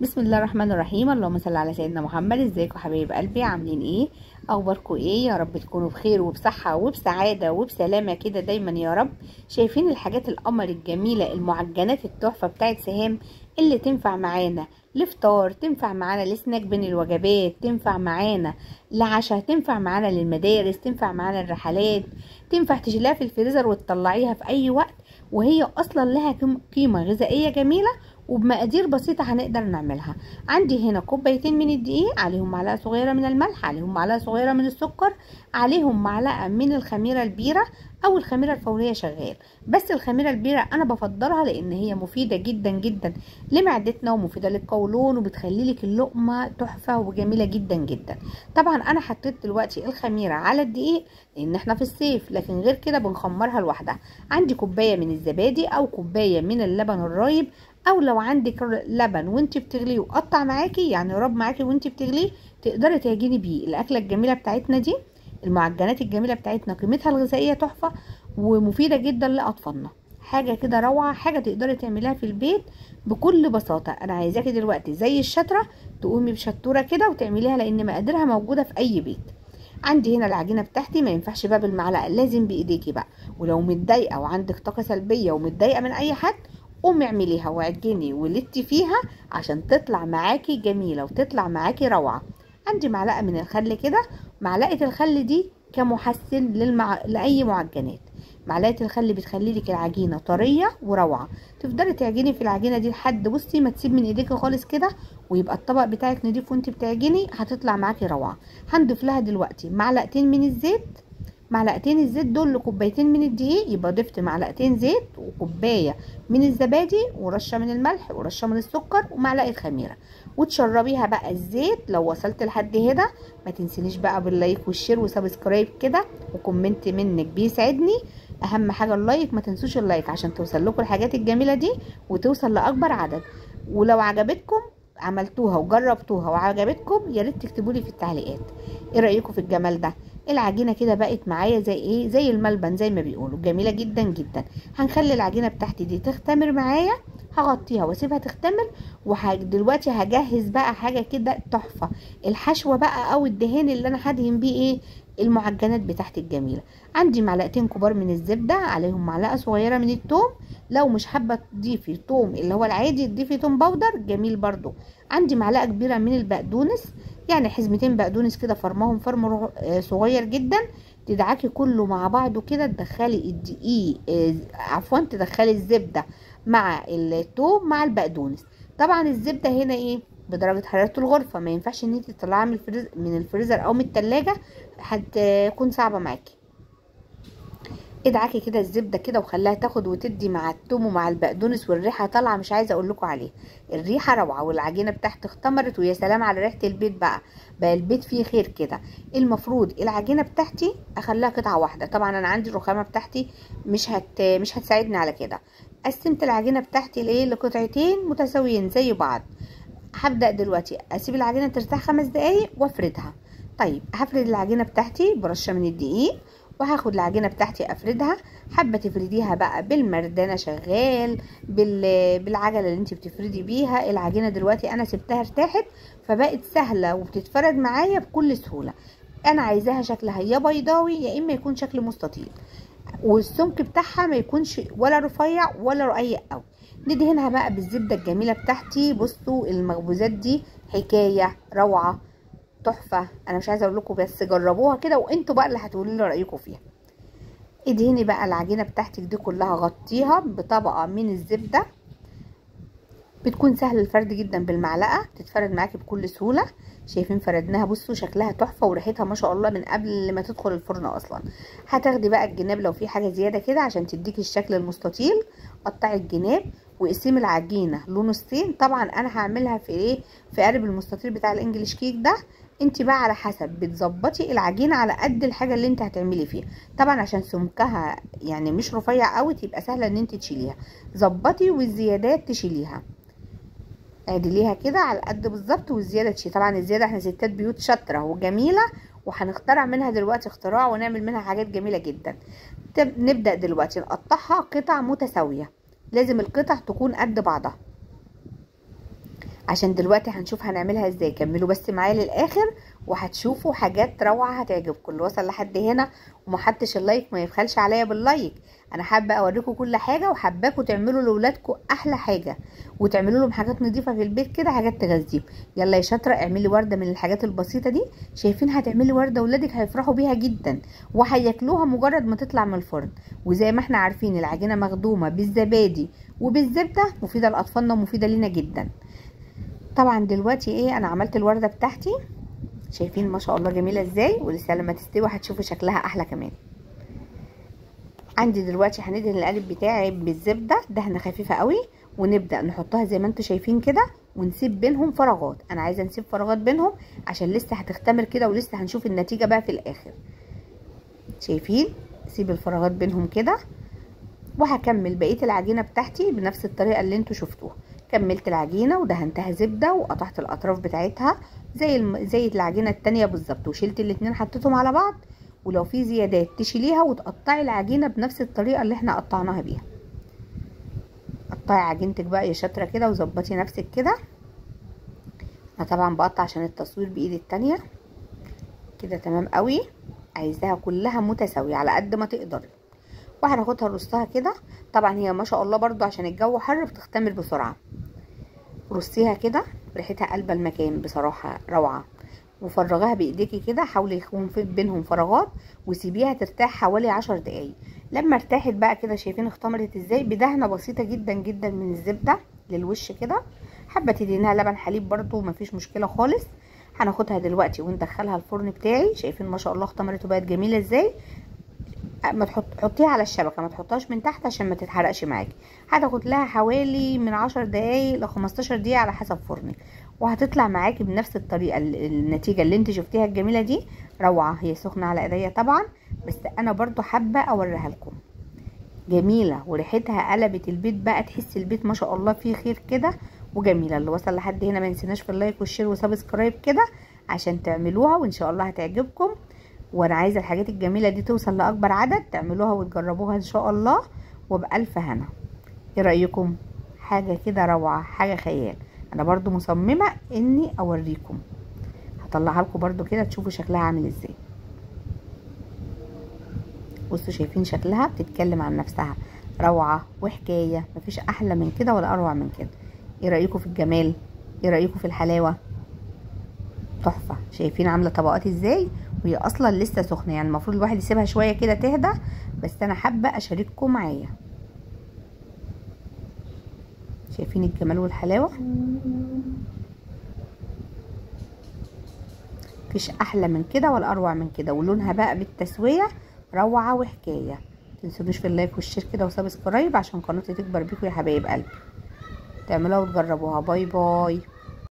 بسم الله الرحمن الرحيم. اللهم صل على سيدنا محمد. ازيكم حبايب قلبي؟ عاملين ايه؟ اخباركم ايه؟ يا رب تكونوا بخير وبصحه وبسعاده وبسلامه كده دايما يا رب. شايفين الحاجات القمر الجميله، المعجنات التحفه بتاعت سهام اللي تنفع معانا لفطار، تنفع معانا لسناك بين الوجبات، تنفع معانا لعشاء، تنفع معانا للمدارس، تنفع معانا الرحلات، تنفع تشيلها في الفريزر وتطلعيها في اي وقت، وهي اصلا لها قيمه غذائيه جميله وبمقادير بسيطة هنقدر نعملها. عندي هنا كوبايتين من الدقيق، عليهم معلقة صغيرة من الملح، عليهم معلقة صغيرة من السكر، عليهم معلقة من الخميرة البيرة او الخميرة الفورية شغال. بس الخميرة البيرة انا بفضلها لان هي مفيدة جدا جدا لمعدتنا ومفيدة للقولون وبتخلي لك اللقمة تحفة وجميلة جدا جدا. طبعا انا حطيت دلوقتي الخميرة على الدقيق لان احنا في الصيف، لكن غير كده بنخمرها لوحدها. عندي كوباية من الزبادي او كوباية من اللبن الرايب، او لو عندك لبن وانت بتغليه وقطع معاكي يعني راب معاكي وانت بتغليه، تقدري تعجني بيه الاكله الجميله بتاعتنا دي. المعجنات الجميله بتاعتنا قيمتها الغذائيه تحفه ومفيده جدا لاطفالنا. حاجه كده روعه، حاجه تقدري تعمليها في البيت بكل بساطه. انا عايزاكي دلوقتي زي الشطره تقومي بشطوره كده وتعمليها لان مقاديرها موجوده في اي بيت. عندي هنا العجينه بتاعتي، ما ينفعش بقى بالمعلقه، لازم بايديكي بقى. ولو متضايقه وعندك طاقه سلبيه ومتضايقه من اي حد، قومي اعمليها وعجني ولتي فيها عشان تطلع معاكي جميله وتطلع معاكي روعه. عندي معلقه من الخل كده، معلقه الخل دي كمحسن لاي معجنات. معلقه الخل بتخلي لك العجينه طريه وروعه. تفضلي تعجني في العجينه دي لحد بصي ما تسيب من ايديكي خالص كده، ويبقى الطبق بتاعك نضيف وانت بتعجني، هتطلع معاكي روعه. هنضيف لها دلوقتي معلقتين من الزيت. معلقتين الزيت دول لكوبايتين من الدقيق، يبقى ضفت معلقتين زيت وكوبايه من الزبادي ورشه من الملح ورشه من السكر ومعلقه خميره، وتشربيها بقى الزيت. لو وصلت لحد هنا ما تنسينيش بقى باللايك والشير وسبسكرايب كده وكومنت منك بيسعدني. اهم حاجه اللايك، ما تنسوش اللايك عشان توصل لكم الحاجات الجميله دي وتوصل لاكبر عدد. ولو عجبتكم عملتوها وجربتوها وعجبتكم، يا ريت تكتبوا لي في التعليقات ايه رايكم في الجمال ده. العجينه كده بقت معايا زي ايه، زي الملبن زي ما بيقولوا، جميله جدا جدا. هنخلي العجينه بتاعتي دي تختمر معايا، هغطيها واسيبها تختمر. دلوقتي هجهز بقى حاجه كده تحفه، الحشوه بقى او الدهان اللي انا هدهن بيه ايه، المعجنات بتاعتي الجميله. عندي معلقتين كبار من الزبده، عليهم معلقه صغيره من الثوم. لو مش حابه تضيفي ثوم اللي هو العادي تضيفي ثوم باودر جميل برضو. عندي معلقه كبيره من البقدونس، يعني حزمتين بقدونس كده فرمهم فرم صغير جدا. تدعكي كله مع بعضه كده، تدخلي الدقيق عفوا تدخلي الزبده مع الثوم مع البقدونس. طبعا الزبده هنا ايه، بدرجه حراره الغرفه، ما ينفعش ان انت تطلعيها من الفريزر او من التلاجة، هتكون صعبه معاكي. ادعكي كده الزبده كده وخليها تاخد وتدي مع الثوم ومع البقدونس، والريحه طالعه مش عايزه اقول لكم عليها. الريحه روعه والعجينه بتاعتي اختمرت، ويا سلام على ريحه البيت بقى البيت فيه خير كده. المفروض العجينه بتاعتي اخليها قطعه واحده. طبعا انا عندي الرخامه بتاعتي مش هتساعدني على كده. قسمت العجينه بتاعتي لقطعتين متساويين زي بعض. هبدا دلوقتي اسيب العجينه ترتاح 5 دقايق وافردها. طيب هفرد العجينه بتاعتي برشه من الدقيق، وهاخد العجينه بتاعتي افردها. حابه تفرديها بقى بالمردانه شغال، بالعجله اللي انت بتفردي بيها العجينه. دلوقتي انا سبتها ارتاحت فبقت سهله وبتتفرد معايا بكل سهوله. انا عايزاها شكلها يا بيضاوي يا اما يكون شكل مستطيل، والسمك بتاعها ما يكونش ولا رفيع ولا رقيق قوي. ندهنها بقى بالزبده الجميله بتاعتي. بصوا المخبوزات دي حكايه روعه تحفه، انا مش عايزه اقول لكم، بس جربوها كده وانتوا بقى اللي هتقولوا لي رايكم فيها. ادهني بقى العجينه بتاعتك دي كلها، غطيها بطبقه من الزبده. بتكون سهل الفرد جدا بالمعلقه، تتفرد معاكي بكل سهوله. شايفين فردناها؟ بصوا شكلها تحفه وريحتها ما شاء الله من قبل ما تدخل الفرن اصلا. هتاخدي بقى الجناب لو في حاجه زياده كده عشان تديكي الشكل المستطيل، قطعي الجناب واقسمي العجينه له نصين. طبعا انا هعملها في ايه، في قالب المستطيل بتاع الانجليش كيك ده. انت بقى على حسب بتظبطي العجينه على قد الحاجه اللي انت هتعملي فيها. طبعا عشان سمكها يعني مش رفيع قوي تبقى سهله ان انت تشيليها، ظبطي والزيادات تشيليها. اعدليها كده على قد بالظبط والزياده تشيل. طبعا الزياده احنا ستات بيوت شاطره وجميله، وهنخترع منها دلوقتي اختراع ونعمل منها حاجات جميله جدا. نبدا دلوقتي نقطعها قطع متساويه، لازم القطع تكون قد بعضها عشان دلوقتي هنشوف هنعملها ازاي. كملوا بس معايا للاخر وهتشوفوا حاجات روعه هتعجبكم. اللي وصل لحد هنا وما حطش اللايك ما يبخلش عليا باللايك. انا حابه اوريكم كل حاجه وحباكم تعملوا لاولادكم احلى حاجه وتعملوا لهم حاجات نظيفه في البيت كده، حاجات تغذيهم. يلا يا شاطره اعملي ورده من الحاجات البسيطه دي. شايفين هتعملي ورده اولادك هيفرحوا بيها جدا وهياكلوها مجرد ما تطلع من الفرن. وزي ما احنا عارفين العجينه مخدومه بالزبادي وبالزبده، مفيده لاطفالنا ومفيده لينا جدا. طبعا دلوقتي ايه انا عملت الورده بتاعتي، شايفين ما شاء الله جميله ازاي، ولسه لما تستوي هتشوفوا شكلها احلى كمان. عندي دلوقتي هندهن القالب بتاعي بالزبده دهنه خفيفه قوي، ونبدا نحطها زي ما انتم شايفين كده ونسيب بينهم فراغات. انا عايزه نسيب فراغات بينهم عشان لسه هتختمر كده ولسه هنشوف النتيجه بقى في الاخر. شايفين سيب الفراغات بينهم كده. وهكمل بقيه العجينه بتاعتي بنفس الطريقه اللي انتم شفتوها. كملت العجينه ودهنتها زبده وقطعت الاطراف بتاعتها زي العجينه التانية بالظبط، وشلت الاتنين حطيتهم على بعض. ولو في زيادات تشيليها وتقطعي العجينه بنفس الطريقه اللي احنا قطعناها بيها. قطعي عجينتك بقى يا شاطره كده وظبطي نفسك كده. انا طبعا بقطع عشان التصوير بايدي التانية كده تمام قوي. عايزاها كلها متساويه على قد ما تقدري. وهناخدها رصها كده. طبعا هي ما شاء الله برضو عشان الجو حر بتختمر بسرعه. رصيها كده، ريحتها قلب المكان بصراحه روعه. وفرغيها بايديكي كده، حاولي يكون في بينهم فراغات وسيبيها ترتاح حوالي 10 دقايق. لما ارتاحت بقى كده شايفين اختمرت ازاي، بدهنه بسيطه جدا جدا من الزبده للوش كده. حابه تدينها لبن حليب برضو مفيش مشكله خالص. هناخدها دلوقتي وندخلها الفرن بتاعي. شايفين ما شاء الله اختمرت وبقت جميله ازاي. ما حطيها على الشبكه، ما تحطهاش من تحت عشان ما تتحرقش معاكي. هتاخد لها حوالي من 10 دقايق ل 15 دقيقه على حسب فرنك، وهتطلع معاكي بنفس الطريقه. النتيجه اللي انت شفتيها الجميله دي روعه. هي سخنه على ايديا طبعا، بس انا برضو حابه اوريها لكم. جميله وريحتها قلبت البيت بقى، تحس البيت ما شاء الله فيه خير كده وجميله. اللي وصل لحد هنا ما ينسيناش في اللايك والشير وسبسكرايب كده عشان تعملوها، وان شاء الله هتعجبكم. وانا عايزه الحاجات الجميله دي توصل لاكبر عدد، تعملوها وتجربوها ان شاء الله وبالف هنا. ايه رايكم؟ حاجه كده روعه، حاجه خيال. انا برضو مصممه اني اوريكم. هطلعها لكم برضو كده تشوفوا شكلها عامل ازاي. بصوا شايفين شكلها بتتكلم عن نفسها، روعه وحكايه. مفيش احلى من كده ولا اروع من كده. ايه رايكم في الجمال؟ ايه رايكم في الحلاوه؟ تحفه. شايفين عامله طبقات ازاي وهي اصلا لسه سخنه، يعني المفروض الواحد يسيبها شويه كده تهدى، بس انا حابه اشارككم معايا. شايفين الجمال والحلاوه؟ مفيش احلى من كده ولا اروع من كده. ولونها بقى بالتسويه روعه وحكايه. متنسونوش في اللايك والشير كده وسبسكرايب عشان قناتي تكبر بيكم يا حبايب قلبي. تعملوها وتجربوها. باي باي.